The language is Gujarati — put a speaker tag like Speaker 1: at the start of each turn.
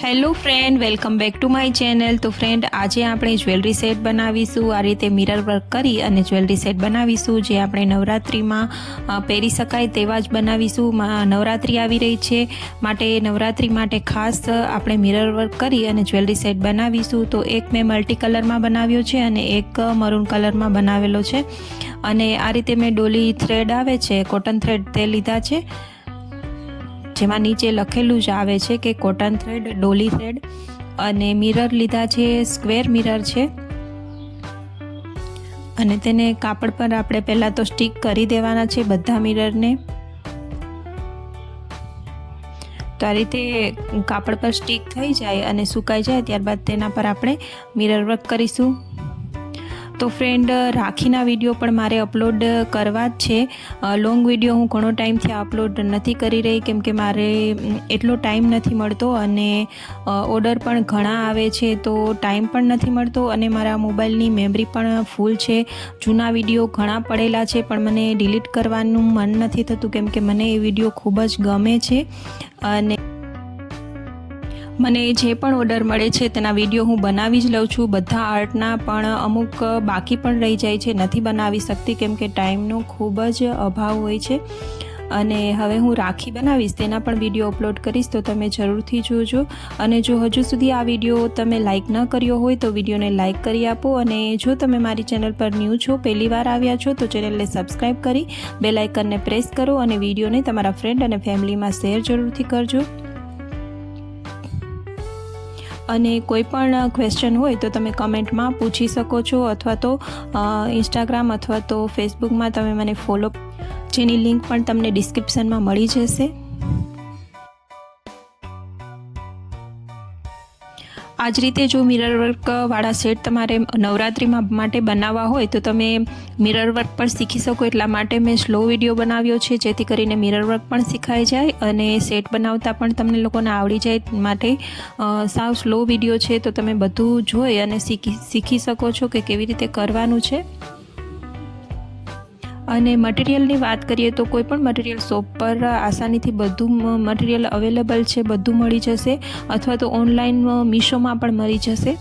Speaker 1: Hello friend, welcome back to my channel. તો ફ્રેન્ડ, આજે આપણે જ્વેલરી સેટ બનાવીશું। આ રીતે મિરર વર્ક કરી અને જ્વેલરી સેટ બનાવીશું, જે આપણે નવરાત્રિમાં પહેરી શકાય તેવા જ બનાવીશું। નવરાત્રિ આવી રહી છે, માટે નવરાત્રિ માટે ખાસ આપણે મિરર વર્ક કરી અને જ્વેલરી સેટ બનાવીશું। તો એક મેં મલ્ટી કલરમાં બનાવ્યો છે અને એક મરૂન કલરમાં બનાવેલો છે। અને આ રીતે મેં ડોલી થ્રેડ આવે છે, કોટન થ્રેડ, તે લીધા છે, જેમાં નીચે લખેલું જ આવે છે કે કોટન થ્રેડ, ડોલી થ્રેડ। અને મિરર લીધા છે, સ્ક્વેર મિરર છે, અને તેને કાપડ પર આપણે પહેલાં તો સ્ટીક કરી દેવાના છે બધા મિરરને। તો આ રીતે કાપડ પર સ્ટીક થઈ જાય અને સુકાઈ જાય ત્યારબાદ તેના પર આપણે મિરર વર્ક કરીશું। તો ફ્રેન્ડ, રાખીના વિડીયો પણ મારે અપલોડ કરવા જ છે। લોંગ વિડીયો હું ઘણો ટાઈમથી અપલોડ નથી કરી રહી, કેમ કે મારે એટલો ટાઈમ નથી મળતો અને ઓર્ડર પણ ઘણા આવે છે, તો ટાઈમ પણ નથી મળતો અને મારા મોબાઈલની મેમરી પણ ફૂલ છે। જૂના વિડીયો ઘણા પડેલા છે, પણ મને ડિલીટ કરવાનું મન નથી થતું, કેમ કે મને એ વિડીયો ખૂબ જ ગમે છે અને મને જે પણ ઓર્ડર મળે છે તેના વિડીયો હું બનાવી જ લઉં છું। બધા આર્ટના પણ અમુક બાકી પણ રહી જાય છે, નથી બનાવી શકતી કેમ કે ટાઈમનો ખૂબ જ અભાવ હોય છે। અને હવે હું રાખી બનાવીશ, તેના પણ વિડીયો અપલોડ કરીશ, તો તમે જરૂરથી જોજો। અને જો હજુ સુધી આ વિડીયો તમે લાઇક ન કર્યો હોય તો વિડીયોને લાઇક કરી આપો। અને જો તમે મારી ચેનલ પર ન્યૂ છો, પહેલી વાર આવ્યા છો, તો ચેનલને સબસ્ક્રાઈબ કરી બેલ આઇકનને પ્રેસ કરો અને વિડીયોને તમારા ફ્રેન્ડ અને ફેમિલીમાં શેર જરૂરથી કરજો। અને કોઈ પણ ક્વેશ્ચન હોય તો તમે કમેન્ટમાં પૂછી શકો છો, અથવા તો ઇન્સ્ટાગ્રામ અથવા તો ફેસબુકમાં તમે મને ફોલો, જેની લિંક પણ તમને ડિસ્ક્રિપ્શનમાં મળી જશે। આ જ રીતે જો મિરર વર્કવાળા સેટ તમારે નવરાત્રિમાં માટે બનાવવા હોય તો તમે મિરર વર્ક પણ શીખી શકો। એટલા માટે મેં સ્લો વિડીયો બનાવ્યો છે, જેથી કરીને મિરર વર્ક પણ શીખાઈ જાય અને સેટ બનાવતા પણ તમને લોકોને આવડી જાય। માટે સાવ સ્લો વિડીયો છે, તો તમે બધું જોઈ અને શીખી શકો છો કે કેવી રીતે કરવાનું છે। અને મટીરિયલની વાત કરીએ તો કોઈ પણ મટીરિયલ શોપ પર આસાનીથી બધું મટીરિયલ અવેલેબલ છે, બધું મળી જશે, અથવા તો ઓનલાઈન મીશોમાં પણ મળી જશે।